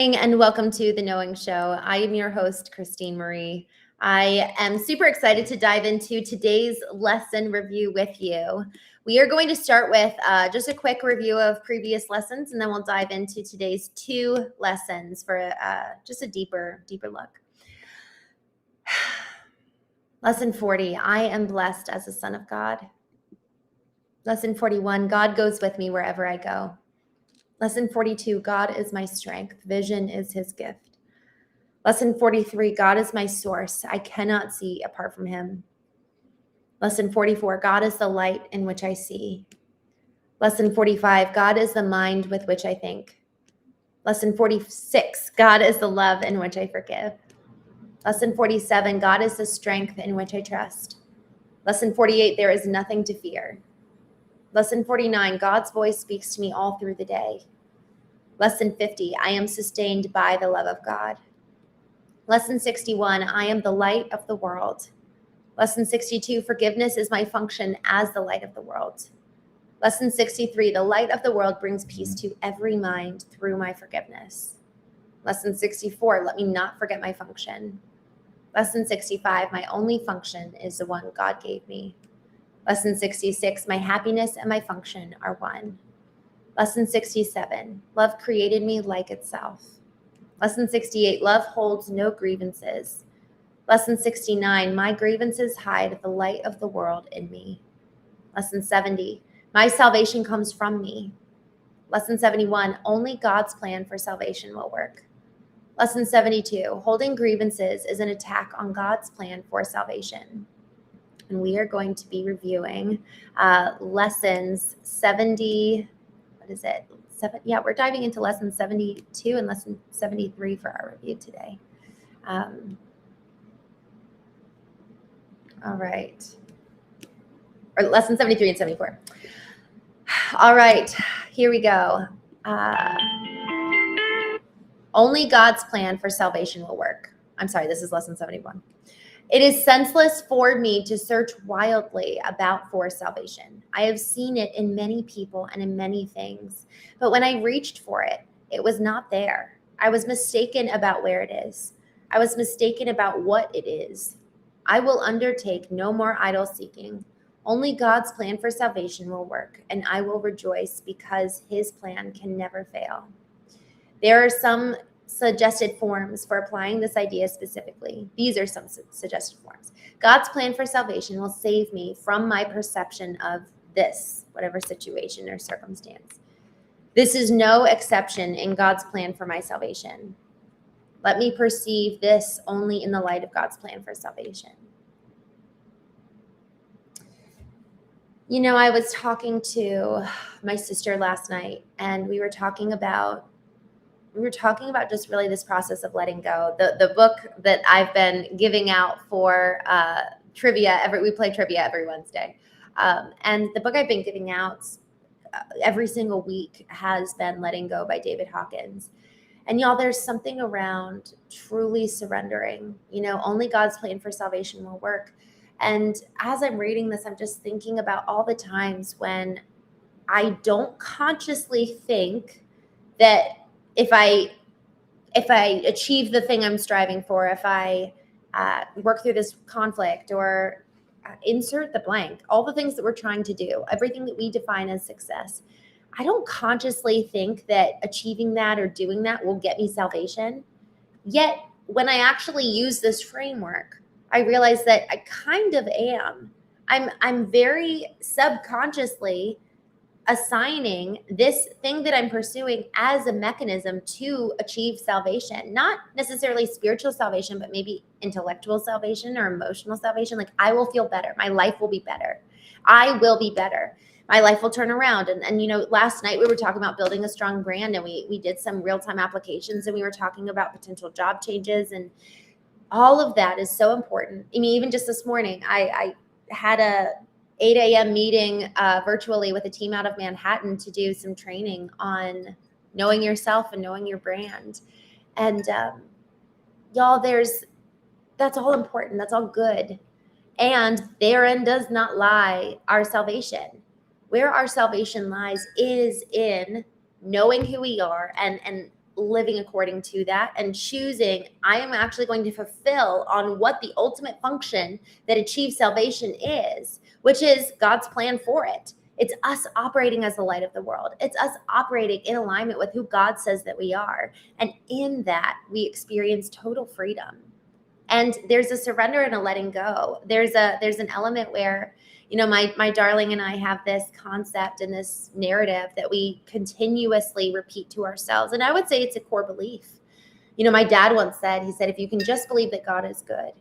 And welcome to the Knowing Show. I am your host, Christene Marie. I am super excited to dive into today's lesson review with you. We are going to start with just a quick review of previous lessons, and then we'll dive into today's two lessons for just a deeper look. Lesson 40, I am blessed as a son of God. Lesson 41, God goes with me wherever I go. Lesson 42, God is my strength. Vision is his gift. Lesson 43, God is my source. I cannot see apart from him. Lesson 44, God is the light in which I see. Lesson 45, God is the mind with which I think. Lesson 46, God is the love in which I forgive. Lesson 47, God is the strength in which I trust. Lesson 48, there is nothing to fear. Lesson 49, God's voice speaks to me all through the day. Lesson 50, I am sustained by the love of God. Lesson 61, I am the light of the world. Lesson 62, forgiveness is my function as the light of the world. Lesson 63, the light of the world brings peace to every mind through my forgiveness. Lesson 64, let me not forget my function. Lesson 65, my only function is the one God gave me. Lesson 66, my happiness and my function are one. Lesson 67, love created me like itself. Lesson 68, love holds no grievances. Lesson 69, my grievances hide the light of the world in me. Lesson 70, my salvation comes from me. Lesson 71, only God's plan for salvation will work. Lesson 72, holding grievances is an attack on God's plan for salvation. And we are going to be reviewing lessons 70, we're diving into lesson 72 and lesson 73 for our review today. All right. Or lesson 73 and 74. All right, here we go. Only God's plan for salvation will work. I'm sorry, this is lesson 71. It is senseless for me to search wildly for salvation. I have seen it in many people and in many things. But when I reached for it, it was not there. I was mistaken about where it is. I was mistaken about what it is. I will undertake no more idle seeking. Only God's plan for salvation will work, and I will rejoice because his plan can never fail. There are some suggested forms for applying this idea specifically. These are some suggested forms. God's plan for salvation will save me from my perception of this, whatever situation or circumstance. This is no exception in God's plan for my salvation. Let me perceive this only in the light of God's plan for salvation. You know, I was talking to my sister last night, and we were talking about just really this process of letting go. The book that I've been giving out for trivia, we play trivia every Wednesday. And the book I've been giving out every single week has been Letting Go by David Hawkins. And y'all, there's something around truly surrendering. You know, only God's plan for salvation will work. And as I'm reading this, I'm just thinking about all the times when I don't consciously think that if I achieve the thing I'm striving for, if I work through this conflict or insert the blank, all the things that we're trying to do, everything that we define as success, I don't consciously think that achieving that or doing that will get me salvation. Yet when I actually use this framework, I realize that I kind of am. I'm very subconsciously assigning this thing that I'm pursuing as a mechanism to achieve salvation, not necessarily spiritual salvation, but maybe intellectual salvation or emotional salvation. Like, I will feel better. My life will be better. I will be better. My life will turn around. And you know, last night we were talking about building a strong brand, and we did some real-time applications, and we were talking about potential job changes, and all of that is so important. I mean, even just this morning, I had a 8 a.m. meeting virtually with a team out of Manhattan to do some training on knowing yourself and knowing your brand. And y'all, that's all important. That's all good. And therein does not lie our salvation. Where our salvation lies is in knowing who we are and living according to that and choosing, I am actually going to fulfill on what the ultimate function that achieves salvation is, which is God's plan for it. It's us operating as the light of the world. It's us operating in alignment with who God says that we are. And in that, we experience total freedom. And there's a surrender and a letting go. There's an element where, my darling and I have this concept and this narrative that we continuously repeat to ourselves. And I would say it's a core belief. My dad once said, he said, if you can just believe that God is good.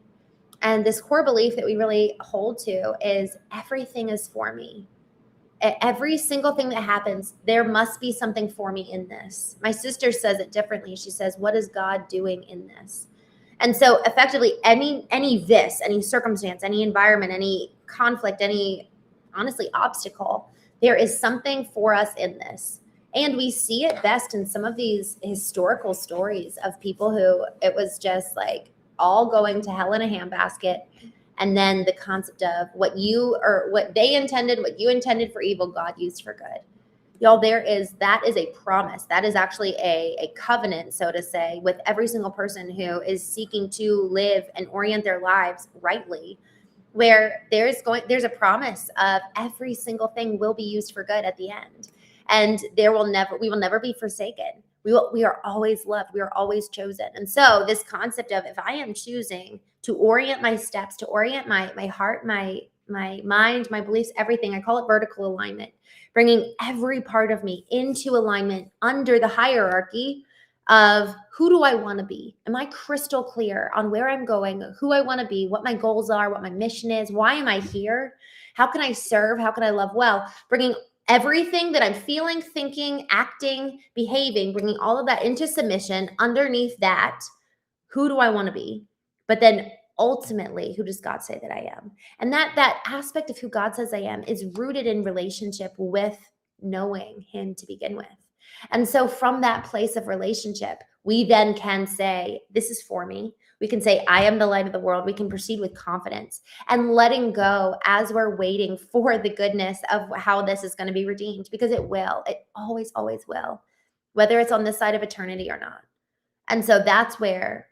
And this core belief that we really hold to is everything is for me. Every single thing that happens, there must be something for me in this. My sister says it differently. She says, what is God doing in this? And so effectively, any circumstance, any environment, any conflict, any, honestly, obstacle, there is something for us in this. And we see it best in some of these historical stories of people who it was just like all going to hell in a handbasket. And then the concept of what you intended for evil, God used for good. Y'all, that is a promise. That is actually a covenant, so to say, with every single person who is seeking to live and orient their lives rightly, where there's a promise of every single thing will be used for good at the end. And we will never be forsaken. We are always loved. We are always chosen. And so this concept of, if I am choosing to orient my steps, to orient my heart, my mind, my beliefs, everything, I call it vertical alignment, bringing every part of me into alignment under the hierarchy of who do I want to be? Am I crystal clear on where I'm going, who I want to be, what my goals are, what my mission is? Why am I here? How can I serve? How can I love well? Bringing everything that I'm feeling, thinking, acting, behaving, bringing all of that into submission. Underneath that, who do I want to be? But then ultimately, who does God say that I am? And that aspect of who God says I am is rooted in relationship with knowing him to begin with. And so from that place of relationship, we then can say, this is for me. We can say, I am the light of the world. We can proceed with confidence and letting go as we're waiting for the goodness of how this is going to be redeemed, because it will. It always, always will, whether it's on this side of eternity or not. And so that's where,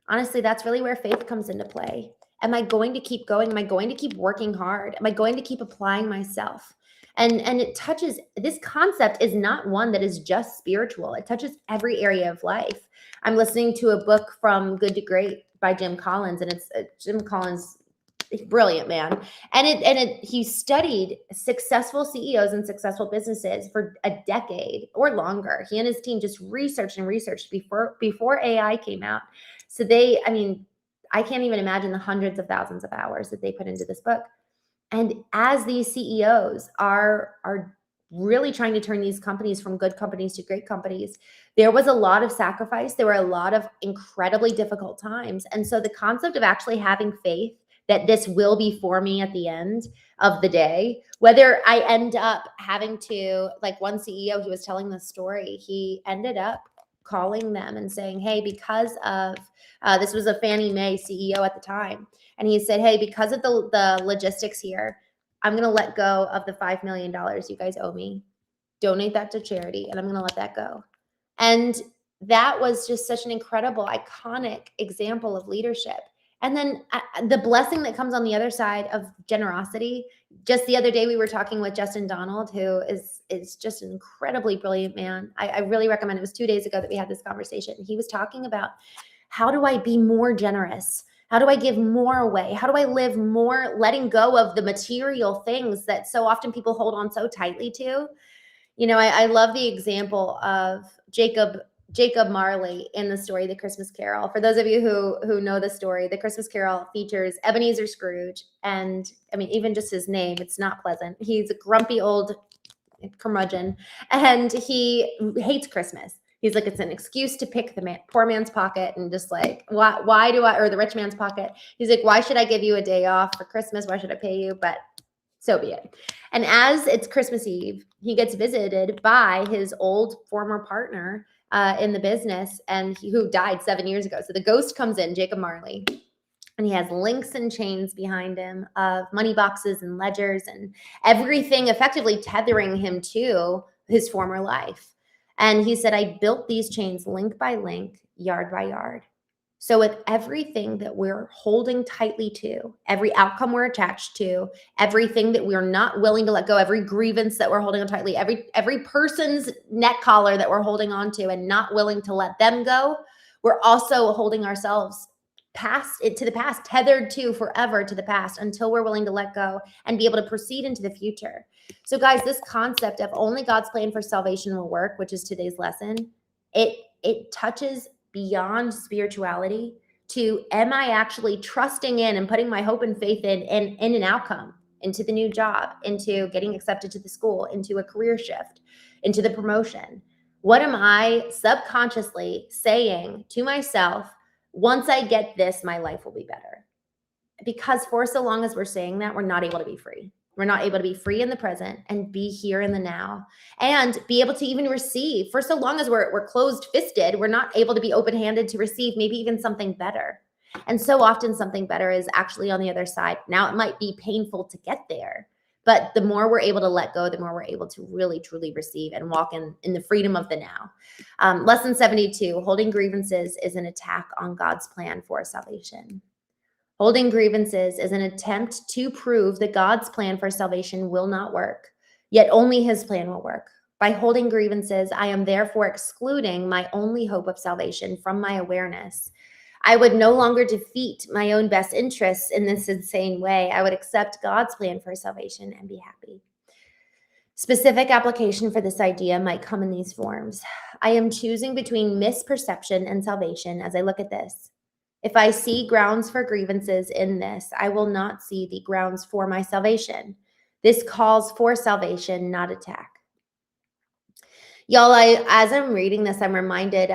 honestly, that's really where faith comes into play. Am I going to keep going? Am I going to keep working hard? Am I going to keep applying myself? And it touches, this concept is not one that is just spiritual. It touches every area of life. I'm listening to a book, From Good to Great, by Jim Collins, and it's Jim Collins, brilliant man. And he studied successful CEOs and successful businesses for a decade or longer. He and his team just researched before AI came out. So I can't even imagine the hundreds of thousands of hours that they put into this book. And as these CEOs are really trying to turn these companies from good companies to great companies, there was a lot of sacrifice. There were a lot of incredibly difficult times. And so the concept of actually having faith that this will be for me at the end of the day, whether I end up having to, like one CEO, he was telling the story, he ended up calling them and saying, hey, because of, this was a Fannie Mae CEO at the time. And he said, hey, because of the logistics here, I'm going to let go of the $5 million you guys owe me. Donate that to charity, and I'm going to let that go. And that was just such an incredible, iconic example of leadership. And then the blessing that comes on the other side of generosity. Just the other day, we were talking with Justin Donald, who is just an incredibly brilliant man. I really recommend it. It was 2 days ago that we had this conversation. He was talking about, how do I be more generous? How do I give more away? How do I live more, letting go of the material things that so often people hold on so tightly to? I love the example of Jacob Marley in the story, The Christmas Carol. For those of you who know the story, The Christmas Carol features Ebenezer Scrooge. And even just his name, it's not pleasant. He's a grumpy old curmudgeon, and he hates Christmas. He's like, it's an excuse to pick the poor man's pocket, and just like, why do I, or the rich man's pocket. He's like, why should I give you a day off for Christmas? Why should I pay you? But so be it. And as it's Christmas Eve, he gets visited by his old former partner in the business, and who died 7 years ago. So the ghost comes in, Jacob Marley, and he has links and chains behind him of money boxes and ledgers and everything effectively tethering him to his former life. And he said, I built these chains link by link, yard by yard. So with everything that we're holding tightly to, every outcome we're attached to, everything that we're not willing to let go, every grievance that we're holding on tightly, every person's neck collar that we're holding on to and not willing to let them go, we're also holding ourselves to the past, tethered to forever to the past until we're willing to let go and be able to proceed into the future. So guys, this concept of only God's plan for salvation will work, which is today's lesson, it touches beyond spirituality to, am I actually trusting in and putting my hope and faith in an outcome, into the new job, into getting accepted to the school, into a career shift, into the promotion? What am I subconsciously saying to myself, once I get this, my life will be better? Because for so long as we're saying that, we're not able to be free. We're not able to be free in the present and be here in the now and be able to even receive. For so long as we're closed-fisted, we're not able to be open-handed to receive maybe even something better. And so often something better is actually on the other side. Now, it might be painful to get there, but the more we're able to let go, the more we're able to really, truly receive and walk in the freedom of the now. Lesson 72, holding grievances is an attack on God's plan for salvation. Holding grievances is an attempt to prove that God's plan for salvation will not work, yet only his plan will work. By holding grievances, I am therefore excluding my only hope of salvation from my awareness. I would no longer defeat my own best interests in this insane way. I would accept God's plan for salvation and be happy. Specific application for this idea might come in these forms. I am choosing between misperception and salvation as I look at this. If I see grounds for grievances in this, I will not see the grounds for my salvation. This calls for salvation, not attack. Y'all, as I'm reading this, I'm reminded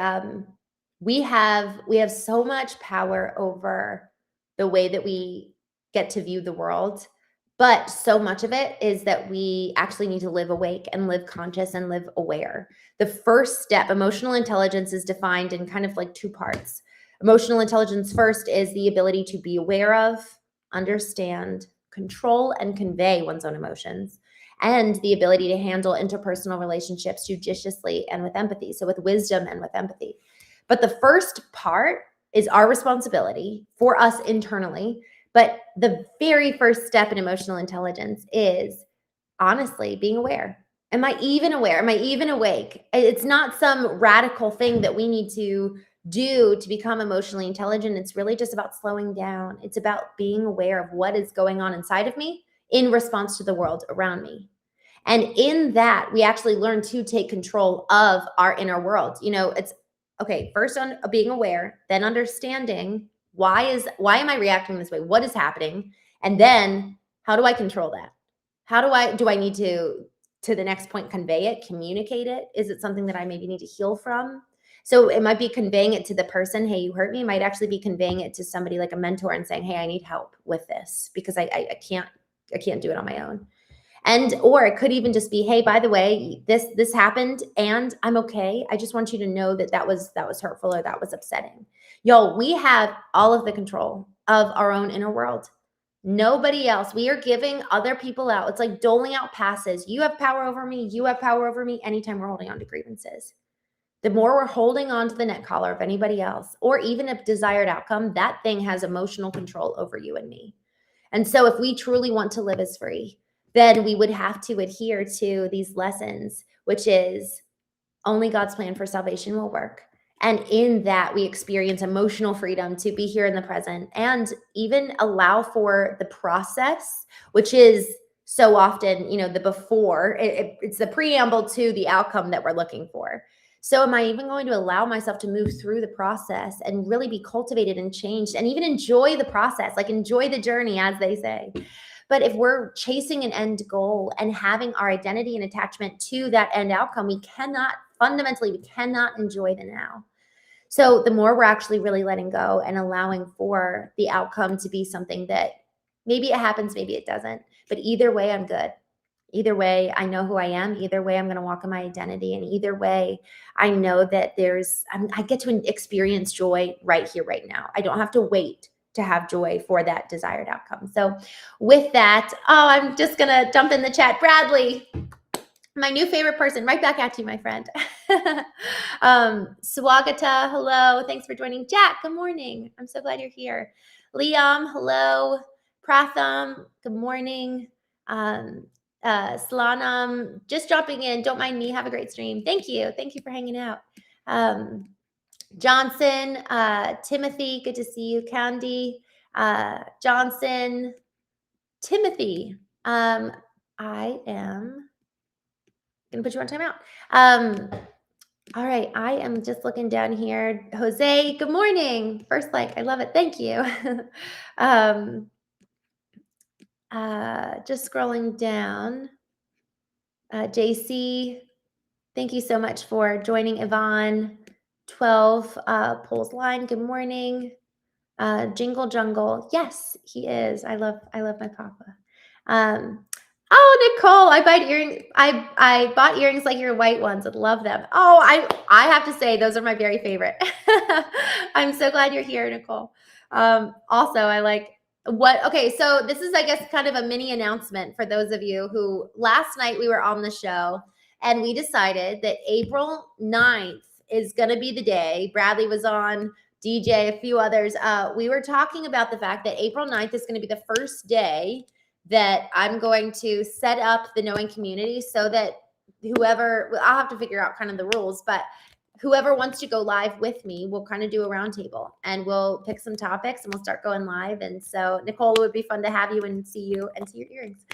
we have so much power over the way that we get to view the world, but so much of it is that we actually need to live awake and live conscious and live aware. The first step, emotional intelligence, is defined in kind of like two parts. Emotional intelligence first is the ability to be aware of, understand, control, and convey one's own emotions, and the ability to handle interpersonal relationships judiciously and with empathy. So with wisdom and with empathy. But the first part is our responsibility for us internally. But the very first step in emotional intelligence is honestly being aware. Am I even aware? Am I even awake? It's not some radical thing that we need to do to become emotionally intelligent. It's really just about slowing down. It's about being aware of what is going on inside of me in response to the world around me. And in that, we actually learn to take control of our inner world. It's okay, first on being aware, then understanding why am I reacting this way? What is happening? And then how do I control that? Do I need to the next point, convey it, communicate it? Is it something that I maybe need to heal from? So it might be conveying it to the person, hey, you hurt me. It might actually be conveying it to somebody like a mentor and saying, hey, I need help with this because I can't do it on my own. Or it could even just be, hey, by the way, this happened and I'm okay. I just want you to know that was hurtful or that was upsetting. Y'all, we have all of the control of our own inner world. Nobody else. We are giving other people out. It's like doling out passes. You have power over me. You have power over me anytime we're holding on to grievances. The more we're holding on to the neck collar of anybody else, or even a desired outcome, that thing has emotional control over you and me. And so if we truly want to live as free, then we would have to adhere to these lessons, which is only God's plan for salvation will work. And in that, we experience emotional freedom to be here in the present and even allow for the process, which is so often, the before. It's the preamble to the outcome that we're looking for. So am I even going to allow myself to move through the process and really be cultivated and changed and even enjoy the process, like enjoy the journey, as they say? But if we're chasing an end goal and having our identity and attachment to that end outcome, we cannot enjoy the now. So the more we're actually really letting go and allowing for the outcome to be something that maybe it happens, maybe it doesn't. But either way, I'm good. Either way, I know who I am. Either way, I'm going to walk in my identity. And either way, I know that I get to experience joy right here, right now. I don't have to wait to have joy for that desired outcome. So with that, I'm just going to jump in the chat. Bradley, My new favorite person, right back at you, my friend. Swagata, hello. Thanks for joining. Jack, good morning. I'm so glad you're here. Liam, hello. Pratham, good morning. Slanam, just dropping in. Don't mind me. Have a great stream. Thank you. Thank you for hanging out. Johnson, Timothy, good to see you. Candy, Johnson, Timothy. I am gonna put you on timeout. All right, I am just looking down here. Jose, good morning. First like, I love it. Thank you. Just scrolling down. JC, thank you so much for joining. Yvonne, 12 Poles Line, good morning. Jingle Jungle, yes, he is. I love my papa. Oh, Nicole, I bought earrings. I bought earrings like your white ones. I love them. Oh, I have to say those are my very favorite. I'm so glad you're here, Nicole. Also, I like what. Okay, so this is, I guess, kind of a mini announcement for those of you who last night we were on the show and we decided that April 9th is going to be the day. Bradley was on. DJ, a few others. We were talking about the fact that April 9th is going to be the first day that I'm going to set up the Knowing community so that whoever, I'll have to figure out kind of the rules, but whoever wants to go live with me, we'll kind of do a roundtable and we'll pick some topics and we'll start going live. And so, Nicole, it would be fun to have you and see you and see your earrings.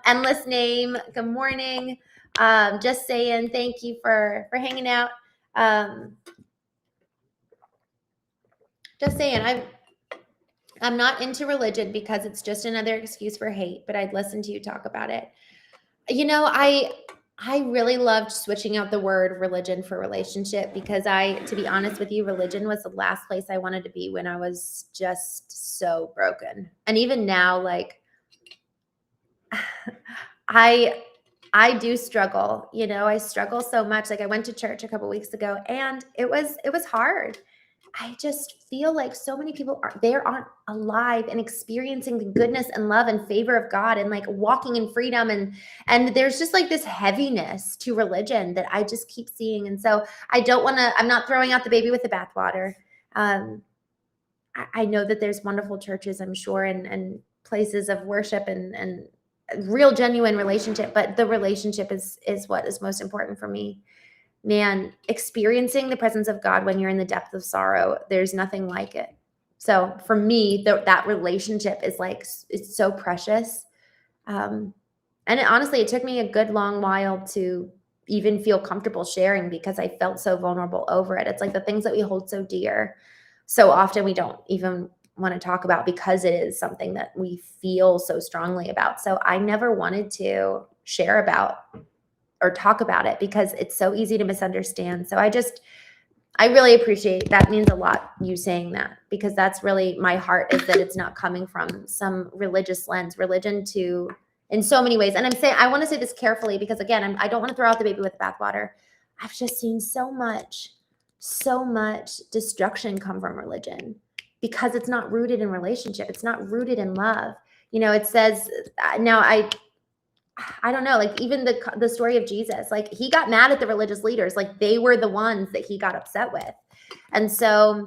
Endless Name, good morning. Just saying thank you for hanging out. Just saying, I'm not into religion because it's just another excuse for hate, but I'd listen to you talk about it. You know, I really loved switching out the word religion for relationship because to be honest with you, religion was the last place I wanted to be when I was just so broken. And even now, like I do struggle, you know, I struggle so much. Like I went to church a couple weeks ago and it was hard. I just feel like so many people aren't alive and experiencing the goodness and love and favor of God and like walking in freedom. And there's just like this heaviness to religion that I just keep seeing. And so I'm not throwing out the baby with the bathwater. I know that there's wonderful churches, I'm sure, and places of worship and real genuine relationship, but the relationship is what is most important for me. Man, experiencing the presence of God when you're in the depth of sorrow, there's nothing like it. So for me, that relationship is like, it's so precious. And honestly, it took me a good long while to even feel comfortable sharing because I felt so vulnerable over it. It's like the things that we hold so dear, so often we don't even want to talk about because it is something that we feel so strongly about. So I never wanted to share about or talk about it because it's so easy to misunderstand. So I really appreciate that. Means a lot, you saying that, because that's really my heart, is that it's not coming from some religious lens, religion in so many ways. And I want to say this carefully because again, I don't want to throw out the baby with the bathwater. I've just seen so much destruction come from religion because it's not rooted in relationship. It's not rooted in love. You know, it says now I don't know, like even the story of Jesus, like he got mad at the religious leaders, like they were the ones that he got upset with. And so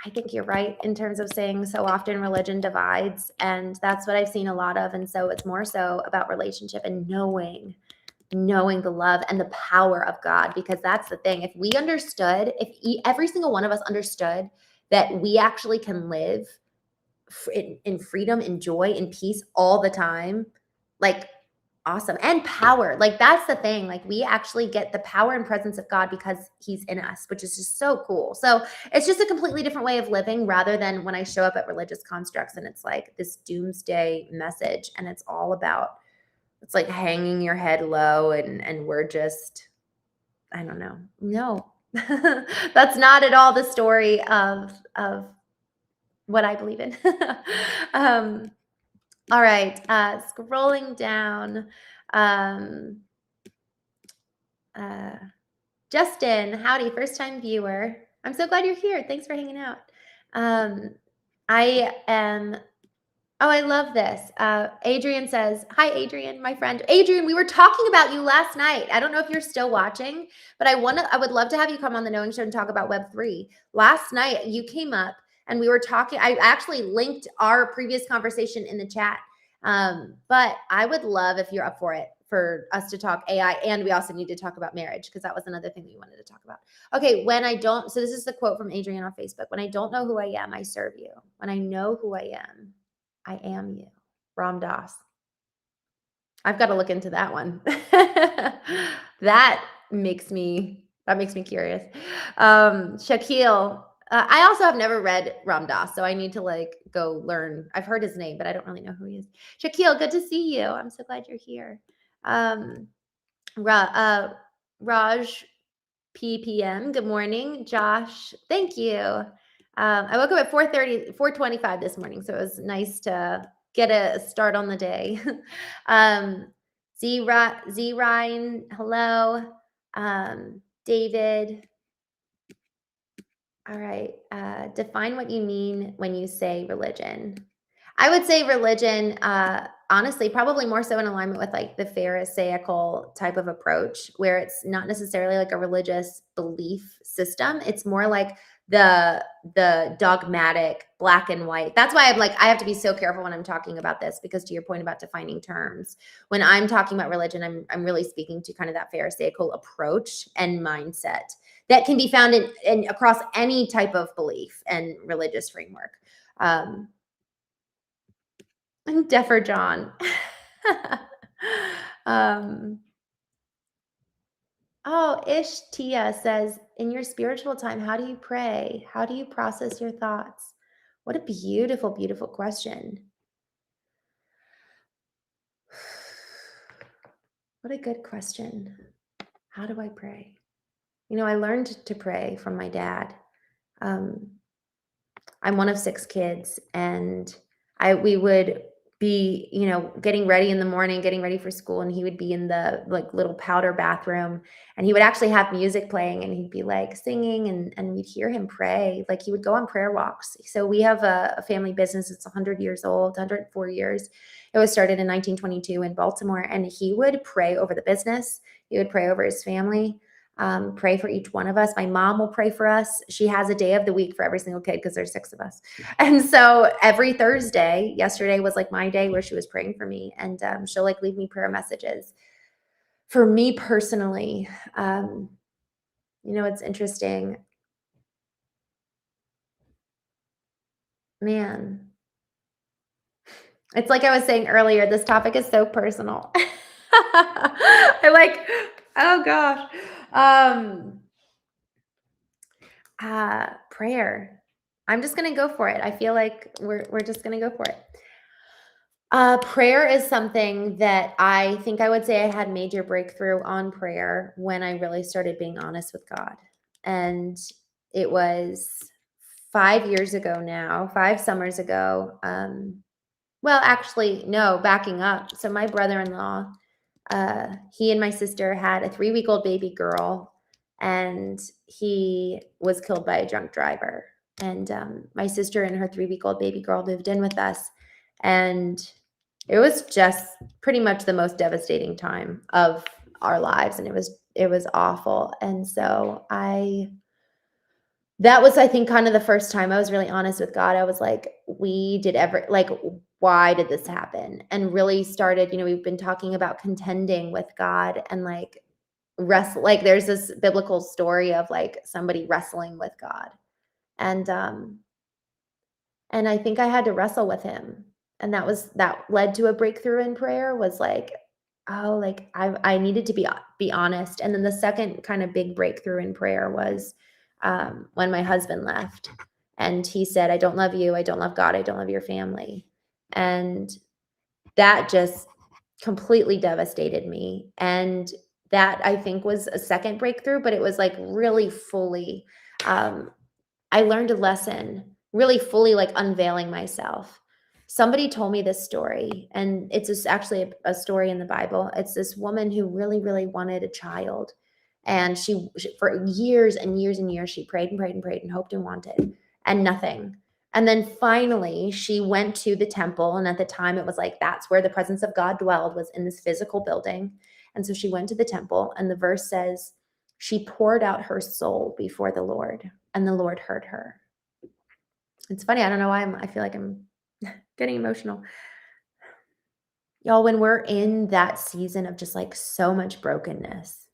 I think you're right in terms of saying so often religion divides, and that's what I've seen a lot of. And so it's more so about relationship and knowing the love and the power of God, because that's the thing. If we understood, every single one of us understood that we actually can live in freedom, in joy, in peace all the time, like awesome. And power. Like that's the thing. Like we actually get the power and presence of God because he's in us, which is just so cool. So it's just a completely different way of living rather than when I show up at religious constructs and it's like this doomsday message and it's all about, it's like hanging your head low and we're just, I don't know. No, that's not at all the story of what I believe in. All right, scrolling down. Justin, howdy, first time viewer. I'm so glad you're here. Thanks for hanging out. I am Oh, I love this. Adrian says, hi, Adrian, my friend. Adrian, we were talking about you last night. I don't know if you're still watching, but I would love to have you come on the Knowing Show and talk about Web3. Last night you came up and we were talking. I actually linked our previous conversation in the chat. But I would love if you're up for it, for us to talk AI. And we also need to talk about marriage, because that was another thing we wanted to talk about. Okay. So this is the quote from Adrian on Facebook. When I don't know who I am, I serve you. When I know who I am you. Ram Dass. I've got to look into that one. that makes me curious. Shaquille. I also have never read Ram Dass, so I need to go learn. I've heard his name, but I don't really know who he is. Shaquille, good to see you. I'm so glad you're here. Raj PPM. Good morning, Josh. Thank you. I woke up at 4:25 this morning, so it was nice to get a start on the day. Z Ryan, hello. David. All right. Define what you mean when you say religion. I would say religion, honestly, probably more so in alignment with the Pharisaical type of approach, where it's not necessarily like a religious belief system. It's more like the dogmatic black and white. That's why I have to be so careful when I'm talking about this, because to your point about defining terms, when I'm talking about religion, I'm really speaking to kind of that Pharisaical approach and mindset that can be found in across any type of belief and religious framework. Defer John. Ish Tia says, in your spiritual time, how do you pray? How do you process your thoughts? What a beautiful, beautiful question. What a good question. How do I pray? I learned to pray from my dad. I'm one of 6 kids, and we would be, getting ready in the morning, getting ready for school, and he would be in the little powder bathroom, and he would actually have music playing, and he'd be singing, and we'd hear him pray. He would go on prayer walks. So we have a family business. It's 100 years old, 104 years. It was started in 1922 in Baltimore, and he would pray over the business. He would pray over his family. Pray for each one of us. My mom will pray for us. She has a day of the week for every single kid, because there's 6 of us. And so every Thursday, yesterday was my day where she was praying for me, and she'll leave me prayer messages. For me personally, it's interesting. Man, it's like I was saying earlier, this topic is so personal. Oh gosh. Prayer. I'm just going to go for it. I feel like we're just going to go for it. Prayer is something that I think I would say I had major breakthrough on prayer when I really started being honest with God. And it was 5 years ago now, 5 summers ago. Well, actually, no, backing up. So my brother-in-law, he and my sister had a 3-week-old baby girl, and he was killed by a drunk driver. And my sister and her 3-week-old baby girl moved in with us, and it was just pretty much the most devastating time of our lives, and it was awful. And so that was, I think, kind of the first time I was really honest with God. I was like, why did this happen? And really started, we've been talking about contending with God and wrestle. There's this biblical story of somebody wrestling with God. And I think I had to wrestle with him. And that led to a breakthrough in prayer, was I needed to be honest. And then the second kind of big breakthrough in prayer was when my husband left, and he said, I don't love you. I don't love God. I don't love your family. And that just completely devastated me. And that, I think, was a second breakthrough, but it was really fully, I learned a lesson, really fully unveiling myself. Somebody told me this story, and it's actually a story in the Bible. It's this woman who really, really wanted a child. And she for years and years and years, she prayed and prayed and prayed and hoped and wanted, and nothing. And then finally, she went to the temple. And at the time, it was like that's where the presence of God dwelled, was in this physical building. And so she went to the temple. And the verse says, she poured out her soul before the Lord, and the Lord heard her. It's funny. I don't know why I feel like I'm getting emotional. Y'all, when we're in that season of just like so much brokenness,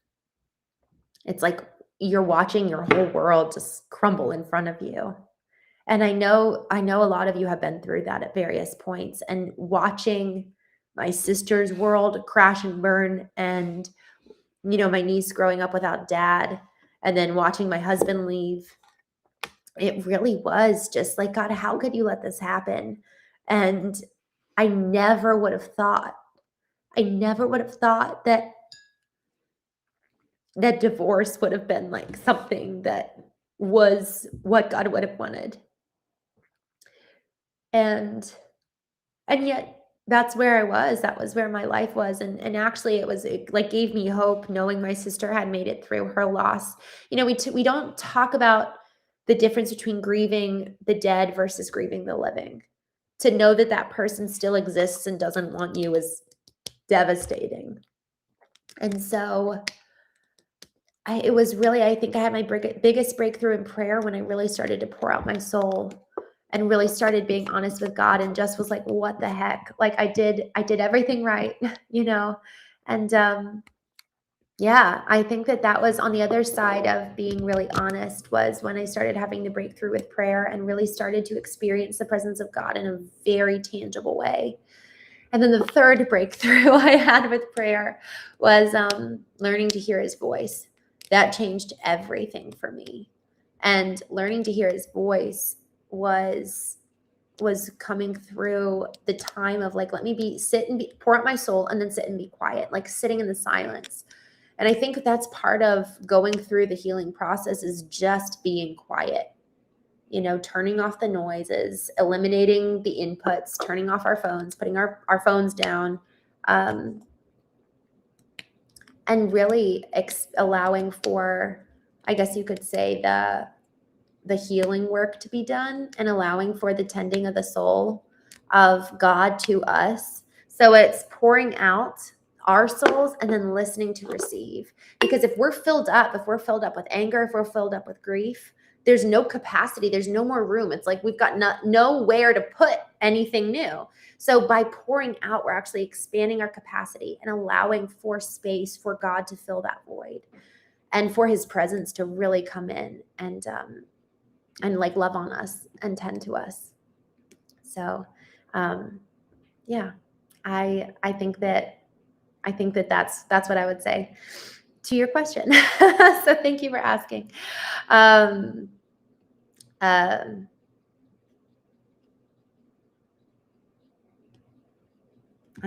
it's like you're watching your whole world just crumble in front of you. And I know a lot of you have been through that at various points, and watching my sister's world crash and burn, and, my niece growing up without dad, and then watching my husband leave. It really was just like, God, how could you let this happen? And I never would have thought that divorce would have been like something that was what God would have wanted. And yet that's where I was. That was where my life was. And actually it like gave me hope knowing my sister had made it through her loss. We don't talk about the difference between grieving the dead versus grieving the living. To know that that person still exists and doesn't want you is devastating. And so it was really, I think I had my biggest breakthrough in prayer when I really started to pour out my soul and really started being honest with God, and just was like, what the heck? Like I did everything right, And yeah, I think that was on the other side of being really honest, was when I started having the breakthrough with prayer and really started to experience the presence of God in a very tangible way. And then the third breakthrough I had with prayer was learning to hear his voice. That changed everything for me. And learning to hear his voice was coming through the time of like, let me pour out my soul and then sit and be quiet, like sitting in the silence. And I think that's part of going through the healing process, is just being quiet, turning off the noises, eliminating the inputs, turning off our phones, putting our phones down, and really allowing for, I guess you could say, the healing work to be done, and allowing for the tending of the soul of God to us. So it's pouring out our souls and then listening to receive. Because if we're filled up with anger, if we're filled up with grief, there's no capacity, there's no more room. It's like we've got nowhere to put anything new. So by pouring out, we're actually expanding our capacity and allowing for space for God to fill that void, and for his presence to really come in and like love on us and tend to us. So, yeah, I think that's what I would say to your question. So thank you for asking. I'm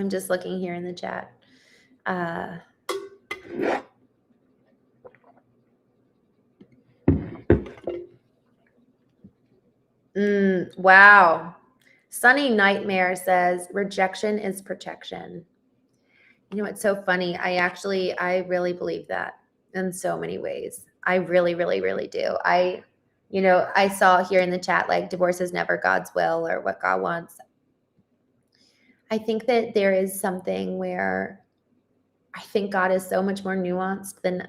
just looking here in the chat. Wow. Sunny Nightmare says, rejection is protection. It's so funny. I really believe that in so many ways. I really, really, really do. I saw here in the chat, like, divorce is never God's will or what God wants. I think that there is something where I think God is so much more nuanced than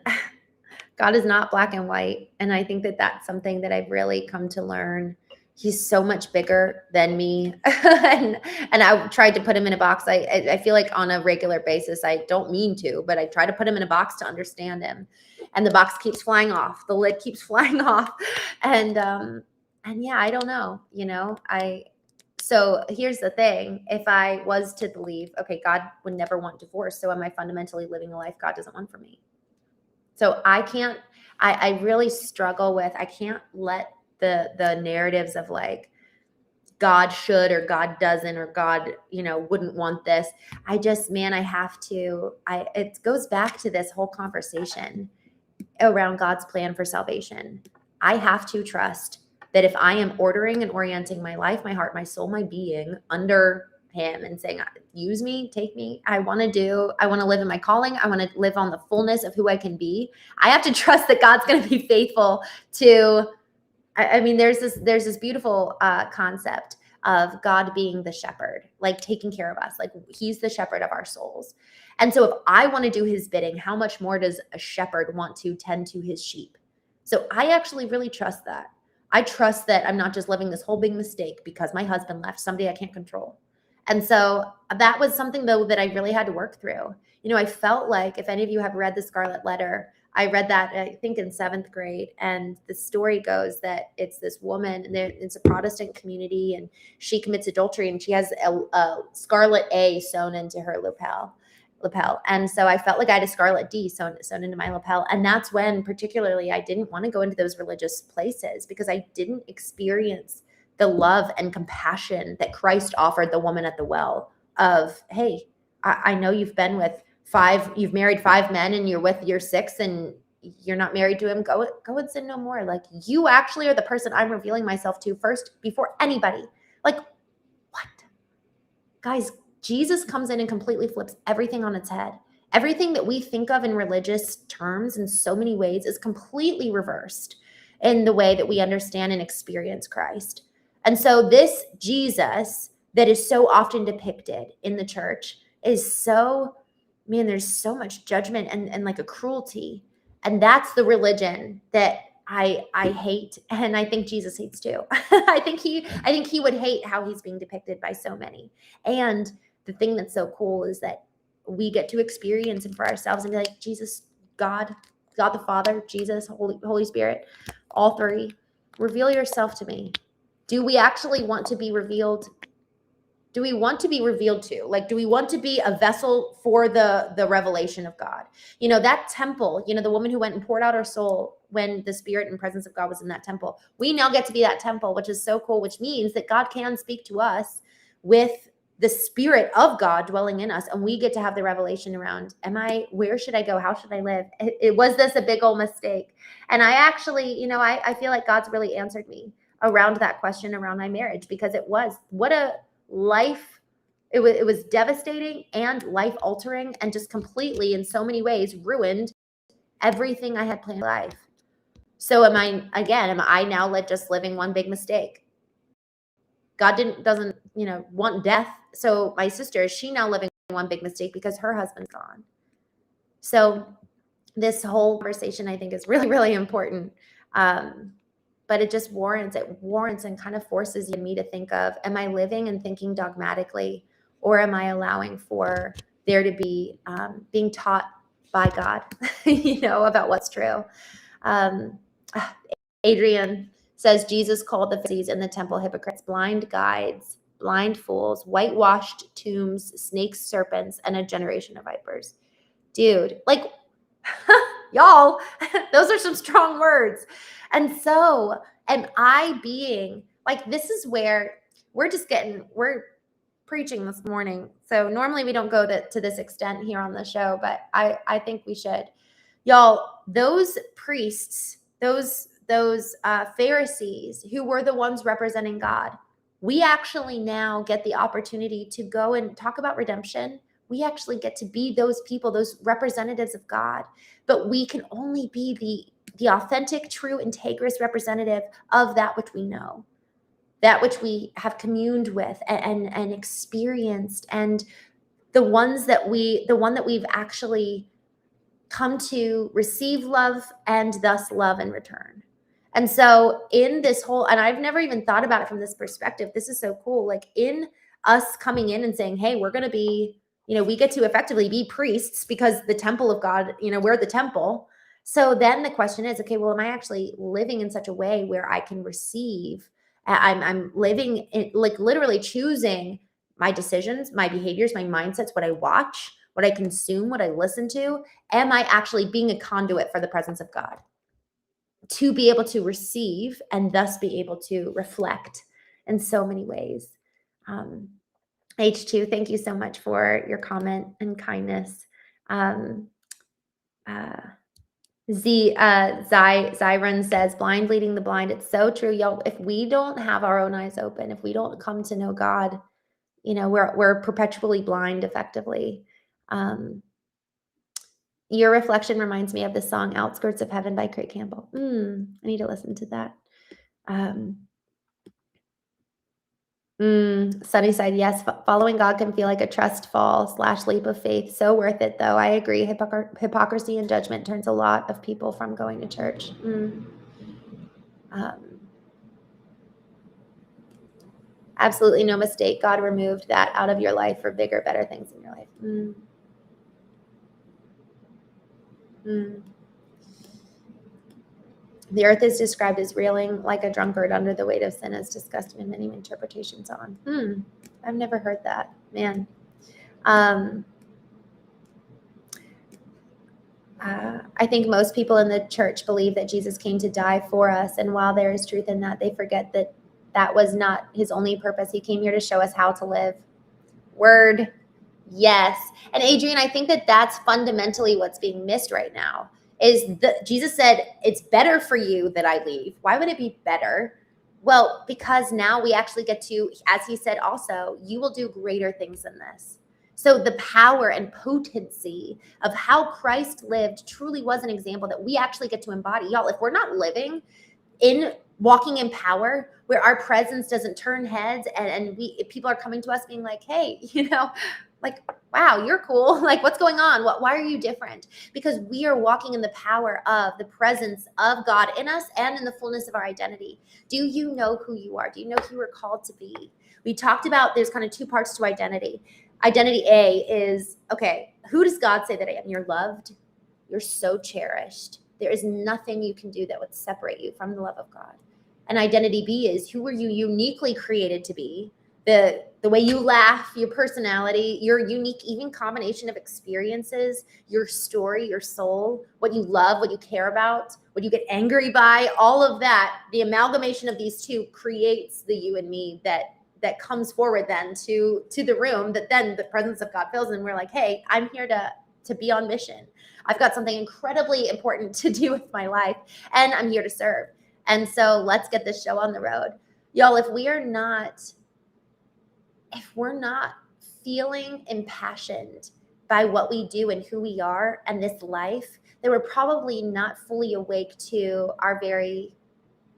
God is not black and white. And I think that that's something that I've really come to learn. He's so much bigger than me. and I tried to put him in a box. I feel like on a regular basis, I don't mean to, but I try to put him in a box to understand him. And the box keeps flying off. The lid keeps flying off. And yeah, I don't know, so here's the thing. If I was to believe, okay, God would never want divorce, so am I fundamentally living a life God doesn't want for me? So I really struggle with, I can't let the narratives of like God should or God doesn't or God, wouldn't want this. It goes back to this whole conversation around God's plan for salvation. I have to trust that if I am ordering and orienting my life, my heart, my soul, my being under him and saying, use me, take me, I want to live in my calling. I want to live on the fullness of who I can be. I have to trust that God's going to be faithful to I mean, there's this beautiful concept of God being the shepherd, like taking care of us, like he's the shepherd of our souls. And so if I want to do his bidding, how much more does a shepherd want to tend to his sheep? So I actually really trust that. I trust that I'm not just living this whole big mistake because my husband left, somebody I can't control. And so that was something, though, that I really had to work through. I felt like, if any of you have read The Scarlet Letter, I read that, I think, in 7th grade. And the story goes that it's this woman, and it's a Protestant community, and she commits adultery, and she has a scarlet A sewn into her lapel. And so I felt like I had a scarlet D sewn into my lapel. And that's when, particularly, I didn't want to go into those religious places because I didn't experience the love and compassion that Christ offered the woman at the well of, hey, I know you've married 5 men and you're with your 6th and you're not married to him. Go and sin no more. Like, you actually are the person I'm revealing myself to first before anybody. Like, what? Guys, Jesus comes in and completely flips everything on its head. Everything that we think of in religious terms in so many ways is completely reversed in the way that we understand and experience Christ. And so this Jesus that is so often depicted in the church is so, man, there's so much judgment and like a cruelty. And that's the religion that I hate, and I think Jesus hates too. I think he would hate how he's being depicted by so many. And the thing that's so cool is that we get to experience him for ourselves and be like, Jesus, God the Father, Jesus, Holy Spirit, all three, reveal yourself to me. Do we actually want to be revealed? Do we want to be revealed to? Like, do we want to be a vessel for the revelation of God? That temple, the woman who went and poured out her soul when the spirit and presence of God was in that temple. We now get to be that temple, which is so cool, which means that God can speak to us with the spirit of God dwelling in us. And we get to have the revelation around, where should I go? How should I live? Was this a big old mistake? And I actually, I feel like God's really answered me around that question around my marriage, because it was, what a life. It was devastating and life altering, and just completely, in so many ways, ruined everything I had planned in life. So am I now just living one big mistake? God doesn't, want death. So my sister, is she now living one big mistake because her husband's gone? So this whole conversation, I think, is really, really important. But it just warrants and kind of forces me to think of, am I living and thinking dogmatically, or am I allowing for there to be being taught by God, about what's true? Adrian says, Jesus called the Pharisees in the temple hypocrites, blind guides, blind fools, whitewashed tombs, snakes, serpents, and a generation of vipers. Dude, like, y'all, those are some strong words. And so am I being like, this is where we're preaching this morning. So normally we don't go to this extent here on the show, but I think we should. Y'all, those priests, those Pharisees who were the ones representing God, we actually now get the opportunity to go and talk about redemption. We actually get to be those people, those representatives of God, but we can only be the authentic, true, integrous representative of that which we know, that which we have communed with and experienced, and the one that we've actually come to receive love and thus love in return. And so in this whole, and I've never even thought about it from this perspective. This is so cool. Like, in us coming in and saying, hey, we're going to be, we get to effectively be priests because the temple of God, we're the temple. So then the question is, okay, well, am I actually living in such a way where I can receive? I'm living in, like, literally choosing my decisions, my behaviors, my mindsets, what I watch, what I consume, what I listen to. Am I actually being a conduit for the presence of God to be able to receive and thus be able to reflect in so many ways? H2, thank you so much for your comment and kindness. Zyron says, blind leading the blind. It's so true, y'all. If we don't have our own eyes open, if we don't come to know God, we're perpetually blind, effectively. Your reflection reminds me of the song Outskirts of Heaven by Craig Campbell. I need to listen to that. Sunnyside, yes. Following God can feel like a trust fall / leap of faith. So worth it, though. I agree. Hypocrisy and judgment turns a lot of people from going to church. Um, absolutely no mistake. God removed that out of your life for bigger, better things in your life. The earth is described as reeling like a drunkard under the weight of sin, as discussed in many interpretations on. I've never heard that, man. I think most people in the church believe that Jesus came to die for us. And while there is truth in that, they forget that that was not his only purpose. He came here to show us how to live. Word. Yes. And Adrienne, I think that that's fundamentally what's being missed right now is that Jesus said, it's better for you that I leave. Why would it be better? Well, because now we actually get to, as he said also, you will do greater things than this. So the power and potency of how Christ lived truly was an example that we actually get to embody. Y'all, if we're not living in walking in power, where our presence doesn't turn heads and people are coming to us being like, hey, like, wow, you're cool. Like, what's going on? Why are you different? Because we are walking in the power of the presence of God in us and in the fullness of our identity. Do you know who you are? Do you know who you are called to be? We talked about there's kind of two parts to identity. Identity A is, okay, who does God say that I am? You're loved. You're so cherished. There is nothing you can do that would separate you from the love of God. And identity B is, who were you uniquely created to be? The way you laugh, your personality, your unique even combination of experiences, your story, your soul, what you love, what you care about, what you get angry by, all of that, the amalgamation of these two creates the you and me that comes forward then to the room that then the presence of God fills, and we're like, hey, I'm here to be on mission. I've got something incredibly important to do with my life, and I'm here to serve. And so let's get this show on the road. Y'all, if we're not feeling impassioned by what we do and who we are and this life, then we're probably not fully awake to our very,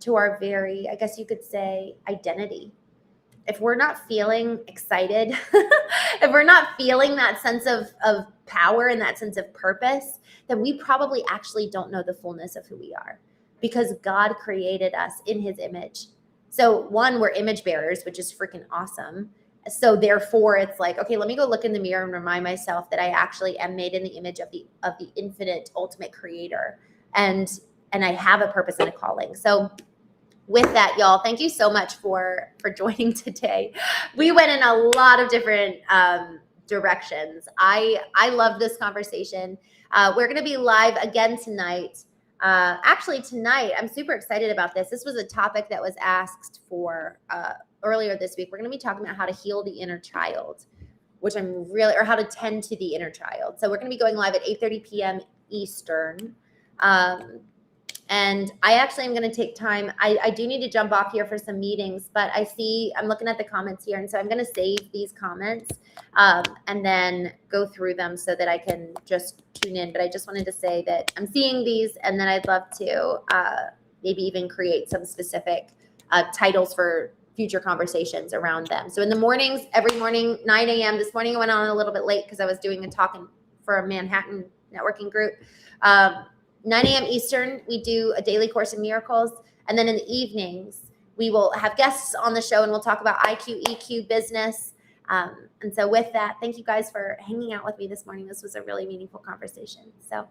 I guess you could say, identity. If we're not feeling excited, if we're not feeling that sense of power and that sense of purpose, then we probably actually don't know the fullness of who we are, because God created us in his image. So one, we're image bearers, which is freaking awesome. So therefore it's like, okay, let me go look in the mirror and remind myself that I actually am made in the image of the infinite ultimate creator. And I have a purpose and a calling. So with that, y'all, thank you so much for joining today. We went in a lot of different directions. I love this conversation. We're going to be live again tonight. Actually, tonight, I'm super excited about this. This was a topic that was asked for earlier this week. We're going to be talking about how to heal the inner child, or how to tend to the inner child. So we're going to be going live at 8:30 p.m. Eastern. And I actually am going to take time. I do need to jump off here for some meetings, but I'm looking at the comments here. And so I'm going to save these comments and then go through them so that I can just tune in. But I just wanted to say that I'm seeing these, and then I'd love to maybe even create some specific titles for future conversations around them. So in the mornings, every morning, 9 a.m. This morning I went on a little bit late because I was doing a talk for a Manhattan networking group. 9 a.m. Eastern, we do a daily Course in Miracles. And then in the evenings, we will have guests on the show and we'll talk about IQ, EQ, business. And so with that, thank you guys for hanging out with me this morning. This was a really meaningful conversation. So